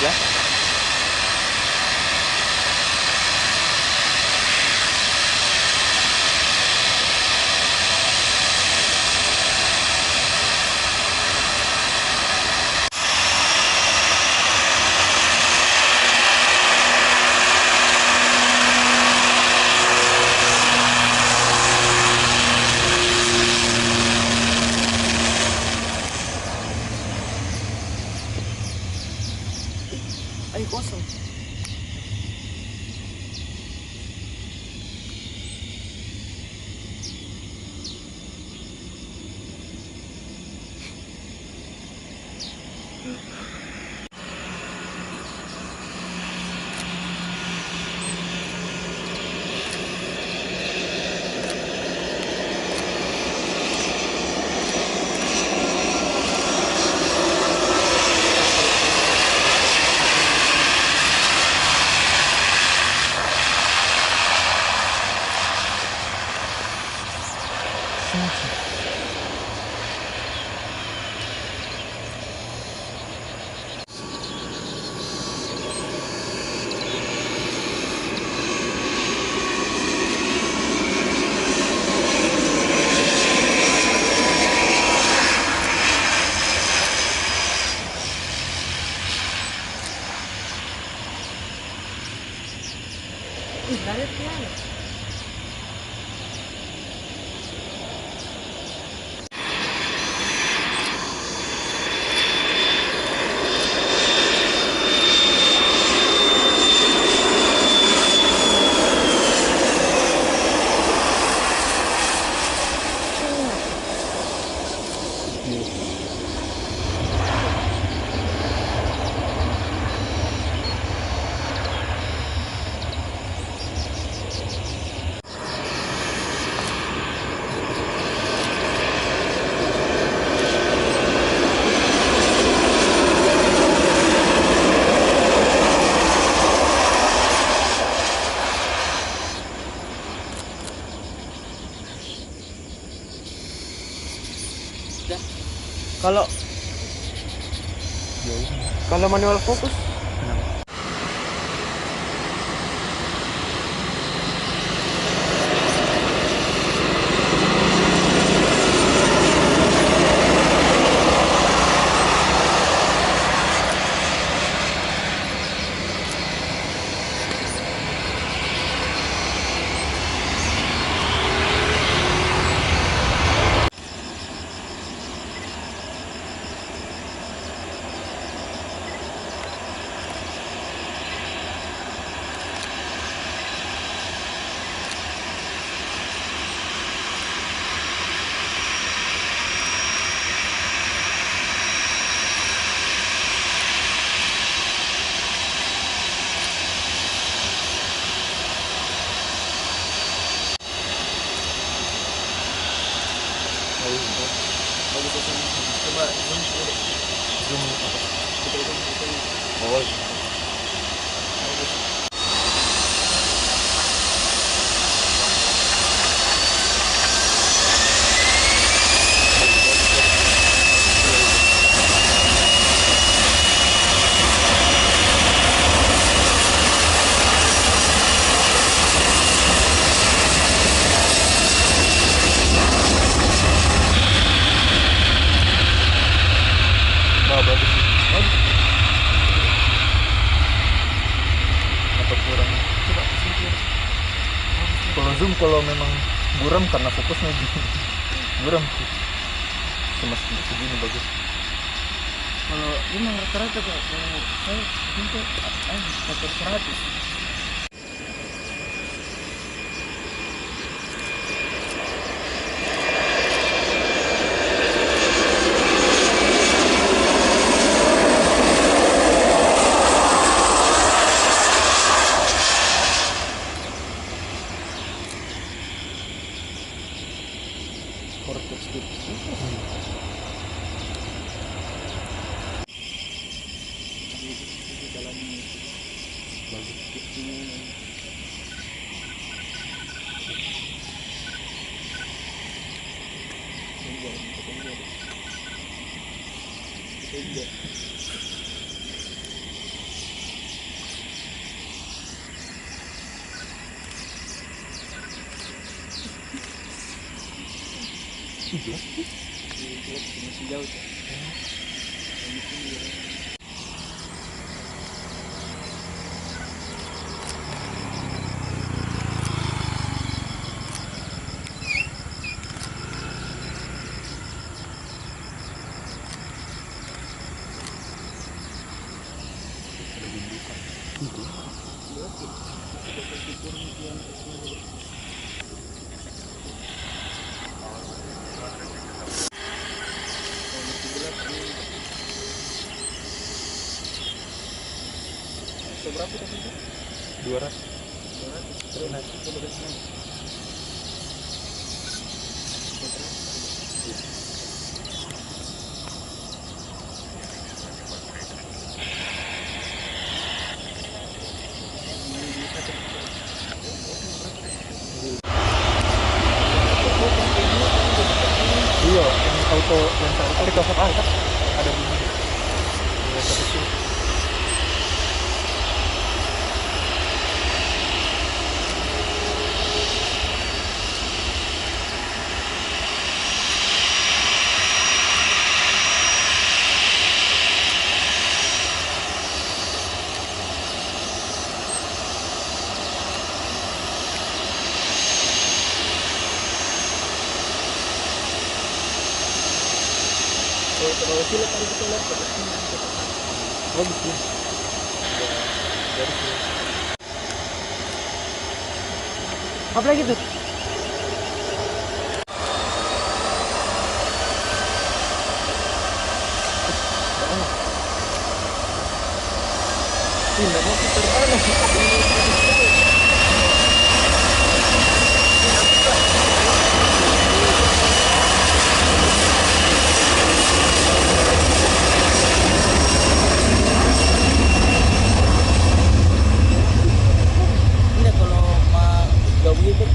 Ya. Ay, kosong. Ih, nggak ada piano. Kalau kalau manual fokus, coba zoom apa? Oh, bagus. Atau kurang? Coba kalau zoom kalau memang buram karena fokusnya buram cuma segini bagus. Kalau memang rata-rata Kak, kalau saya untuk motor 100. Kortek speed. Iya. Masih jauh tuh. Seberapa tadi? 200. 200. Terus naik ke belas naik. Iya, yang auto yang tapi kosong kan ada bunyi. Ya, tapi sih. Kalau silat tadi kita lihat ke sini. Bagus sih. Dari sini. Apa lagi tuh? Tidak mau terbang. Ini kalau mau jauh itu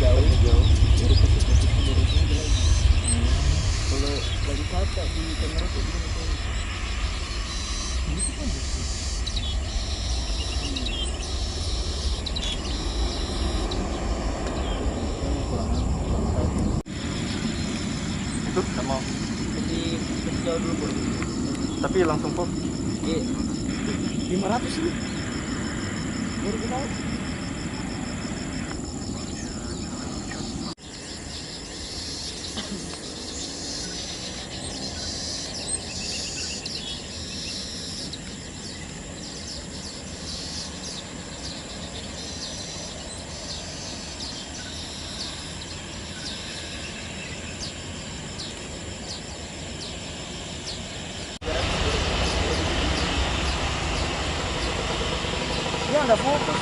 jauh dari posisi dari sini lagi. Kalau dari kata di kamera tuh gini tuh. Itu bagus sih. Itu sama. Jadi jauh dulu bro. Tapi langsung kok. Iya. 500 ini. Baru kita. Dia nggak fokus.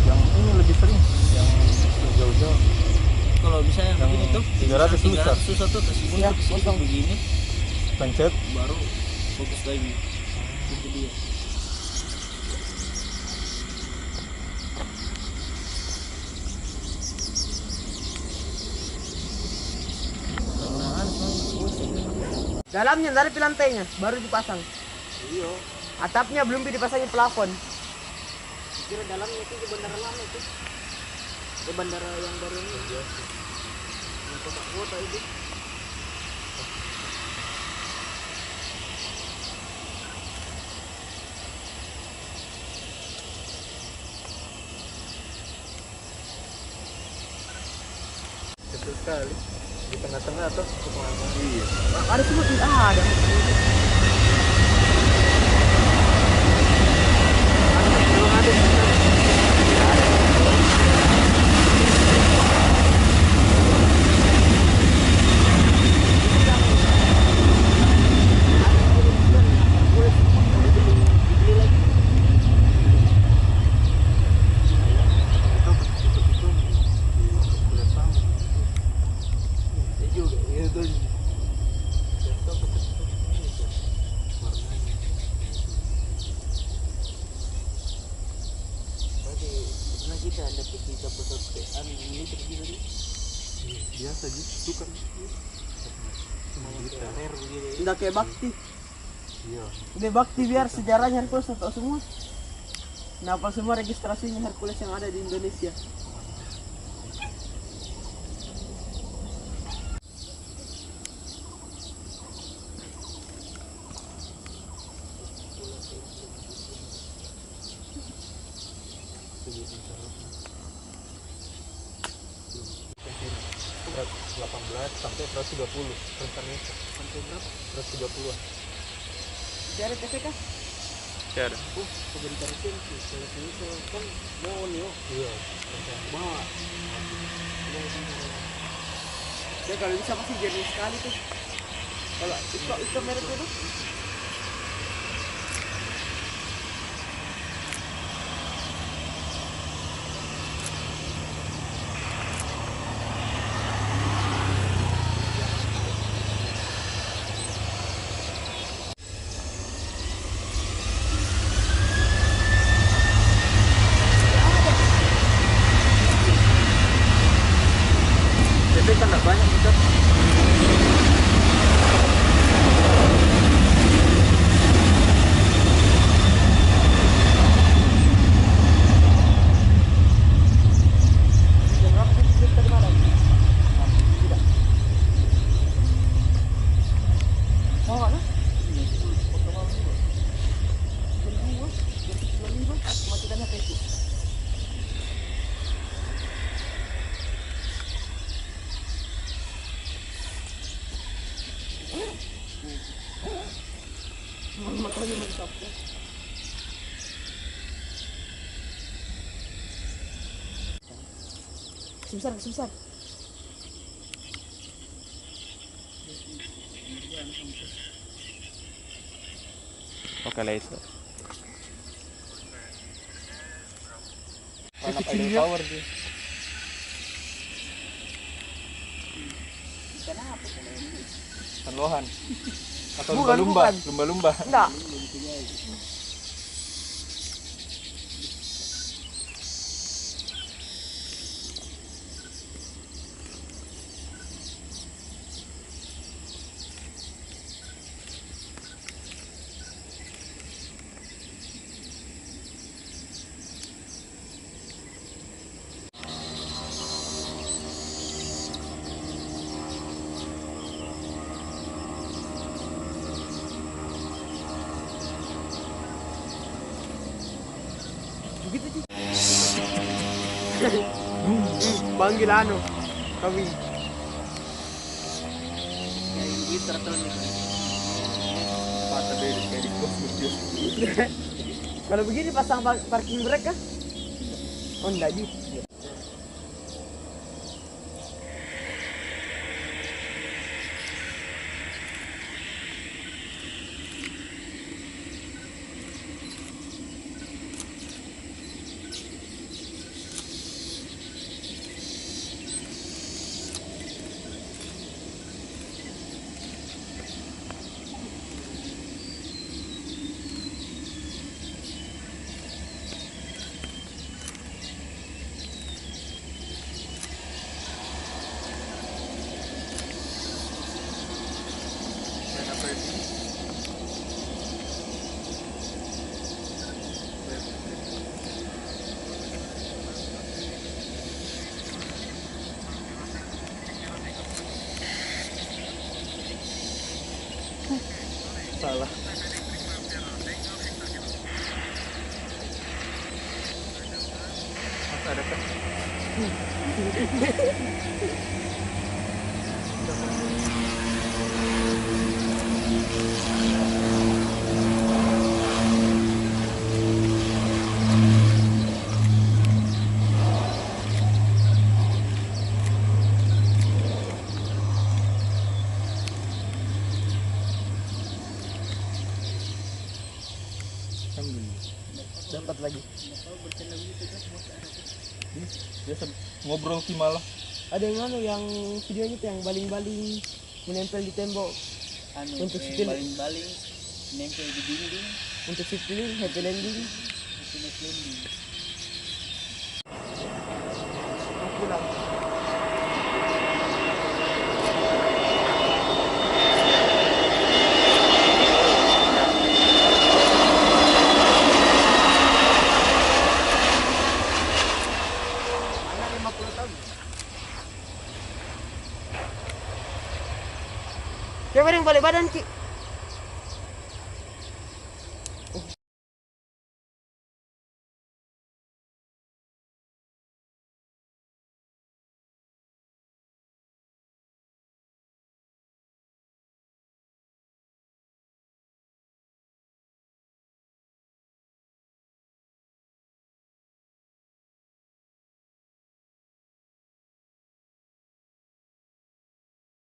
Yang ini lebih sering, yang jauh-jauh. Kalau misalnya Yang begini tuh 300 susah. susah tuh terus Ya, untuk sini begini Pencet. baru fokus lagi. Itu dia. Dalamnya dari lantainya baru dipasang. Iya. Atapnya belum dipasangin plafon. Kira dalamnya itu di bandara lama itu. Di bandara yang baru ini. Yang kota-kota itu. sekali di tengah-tengah tuh kemana. Iya. Ada semut, ada. Memang ada kita ada kita pesan ini terjadi biasa gitu tukar tidak kayak bakti. iya Udah bakti biar sejarahnya Hercules tahu semua. Kenapa semua registrasinya Hercules yang ada di Indonesia? berat 18 sampai 130 rencananya Sampai berapa? 130-an. Dari TPK? Ada. Pemerintah itu kalau itu kan mau nih, Iya. mau. Ya kalau bisa pasti jernih sekali tuh. Kalau itu mereknya tuh. Tapi kan nggak banyak kita. Jam berapa sih kita di malam? Tidak. Mau nggak lah? Jam 2, matikan HP ku. Makanya mantap ya. Susah. Oke laser. Anak Kecil idol ya. power dia. Kenapa? Perlohan. Atau Bukan, lumba-lumba. bukan. Lumba-lumba. Enggak. Begitu sih. Panggil anu kami. Gitar terus. Mata beda kayak di kos gitu. Kalau begini pasang parking brake kah? Oh enggak juga. Salah. Masa ada kan? dapat lagi. Biasa ngobrol sih malah. Ada yang yang videonya tuh yang baling-baling menempel di tembok untuk skill baling-baling nempel di dinding untuk skill happy landing. Pulang. Coba yang balik badan, Ki.